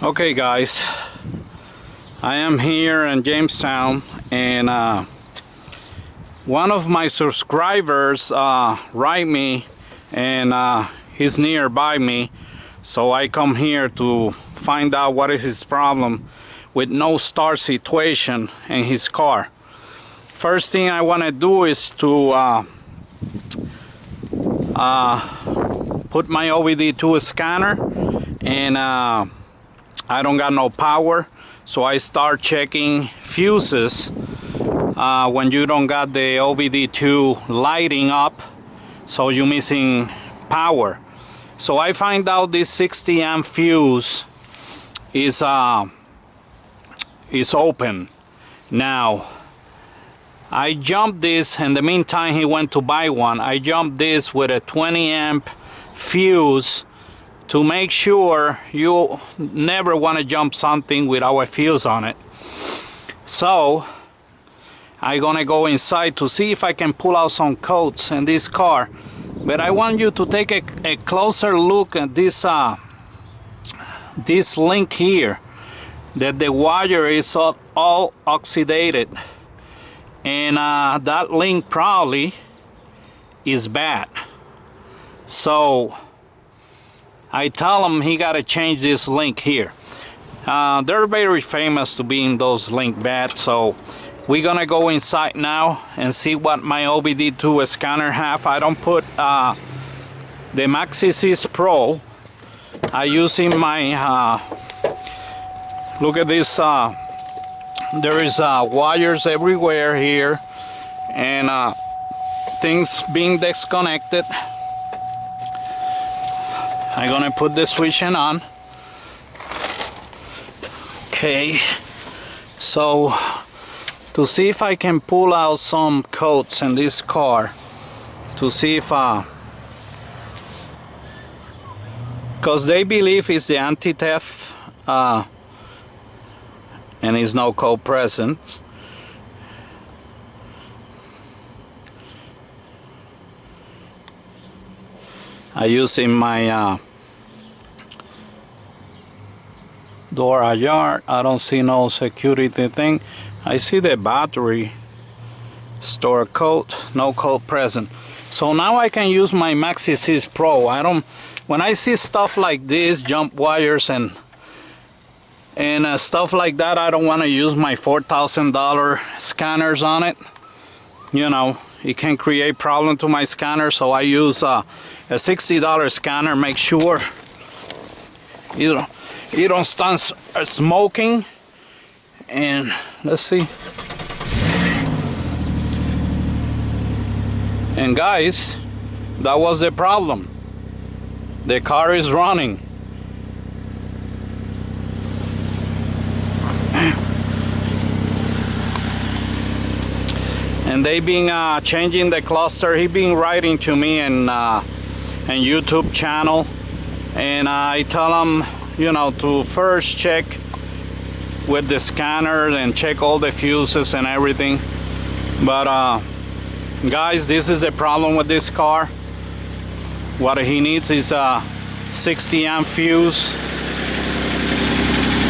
Okay guys, I am here in Jamestown, and one of my subscribers write me, and he's nearby me, so I come here to find out what is his problem with no start situation in his car. First thing I want to do is to put my OBD2 scanner, and I don't got no power, so I start checking fuses when you don't got the OBD2 lighting up, so you're missing power. So I find out this 60 amp fuse is open. Now I jumped this. In the meantime, he went to buy one. I jumped this with a 20 amp fuse to make sure. You never want to jump something without a fuse on it. So I'm gonna go inside to see if I can pull out some codes in this car. But I want you to take a closer look at this link here, that the wire is all oxidated, and that link probably is bad. So I tell him he got to change this link here. They're very famous to being those link bad, so we're gonna go inside now and see what my OBD2 scanner have. I don't put the MaxiSys PRO. I using my look at this, there is wires everywhere here, and things being disconnected. I'm gonna put the switch on. Okay, so to see if I can pull out some codes in this car, to see if because they believe it's the anti-theft, and it's no code present. I use in my door ajar. I don't see no security thing. I see the battery store code, no code present. So now I can use my MaxiSys PRO. When I see stuff like this, jump wires and stuff like that, I don't want to use my $4,000 scanners on it. You know, it can create problem to my scanner, so I use a $60 scanner. Make sure you don't start smoking. And let's see. And guys, that was the problem. The car is running. And they been changing the cluster. He been writing to me in YouTube channel, and I tell him, you know, to first check with the scanner and check all the fuses and everything. But guys, this is the problem with this car. What he needs is a 60 amp fuse.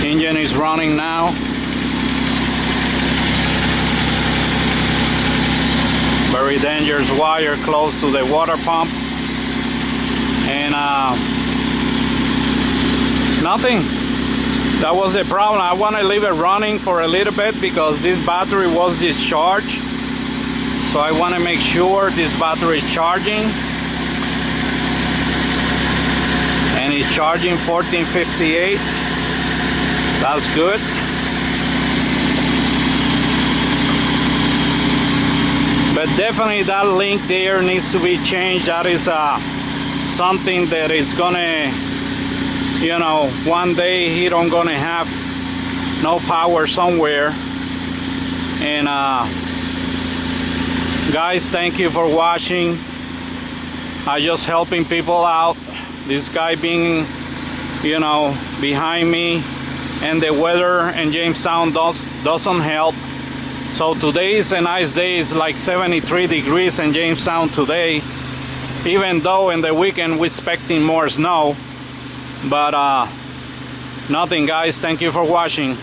Engine is running now. Very dangerous wire close to the water pump, and nothing. That was the problem. I want to leave it running for a little bit because this battery was discharged. So I want to make sure this battery is charging. And it's charging 1458. That's good. But definitely that link there needs to be changed. That is something that is gonna, you know, one day he don't gonna have no power somewhere. And guys, thank you for watching. I just helping people out. This guy being, you know, behind me, and the weather in Jamestown doesn't help. So today is a nice day. It's like 73 degrees in Jamestown today, even though in the weekend we're expecting more snow. But Nothing, guys. Thank you for watching.